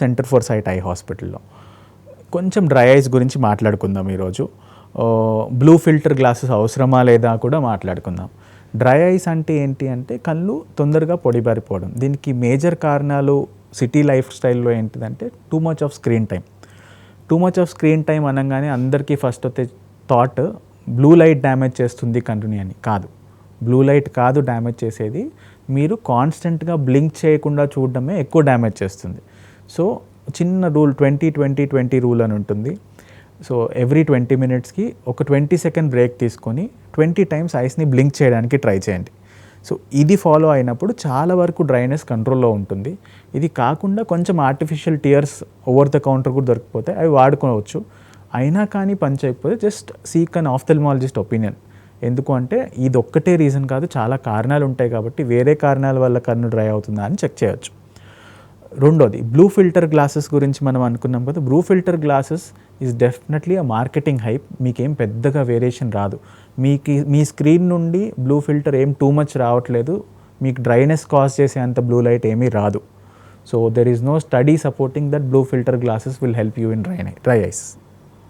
Centre for site I హాస్పిటల్లో కొంచెం dry ice గురించి మాట్లాడుకుందాం ఈరోజు. బ్లూ ఫిల్టర్ గ్లాసెస్ అవసరమా లేదా కూడా మాట్లాడుకుందాం. డ్రై ఐస్ అంటే ఏంటి అంటే కళ్ళు తొందరగా పొడిబారిపోవడం. దీనికి మేజర్ కారణాలు సిటీ లైఫ్ స్టైల్లో ఏంటిదంటే too much off screen time అనగానే అందరికీ ఫస్ట్ వచ్చే థాట్ బ్లూ లైట్ డ్యామేజ్ చేస్తుంది కంటిని అని. కాదు, బ్లూ లైట్ కాదు డ్యామేజ్ చేసేది, మీరు కాన్స్టెంట్గా బ్లింక్ చేయకుండా చూడడమే ఎక్కువ డ్యామేజ్ చేస్తుంది. సో చిన్న రూల్ 20-20-20 రూల్ అని ఉంటుంది. సో ఎవ్రీ 20 minutesకి ఒక 20 సెకండ్ బ్రేక్ తీసుకొని 20 times ఐస్ని బ్లింక్ చేయడానికి ట్రై చేయండి. సో ఇది ఫాలో అయినప్పుడు చాలా వరకు డ్రైనెస్ కంట్రోల్లో ఉంటుంది. ఇది కాకుండా కొంచెం artificial tears over the counter కూడా దొరికిపోతే అవి వాడుకోవచ్చు. అయినా కానీ పని చేయకపోతే జస్ట్ సీక్ అన్ ఆఫ్థల్మాలజిస్ట్ ఒపీనియన్. ఎందుకు అంటే ఇది ఒక్కటే రీజన్ కాదు, చాలా కారణాలు ఉంటాయి కాబట్టి వేరే కారణాల వల్ల కన్ను డ్రై అవుతుందా అని చెక్ చేయొచ్చు. రెండోది బ్లూ ఫిల్టర్ గ్లాసెస్ గురించి మనం అనుకున్నాం కదా. Blue filter glasses is definitely a marketing hype. మీకేం పెద్దగా వేరియేషన్ రాదు. మీ స్క్రీన్ నుండి బ్లూ ఫిల్టర్ ఏం టూ మచ్ రావట్లేదు, మీకు డ్రైనెస్ కాజ్ చేసే అంత బ్లూ లైట్ ఏమీ రాదు. So there is no study supporting that blue filter glasses will help you in dry ice.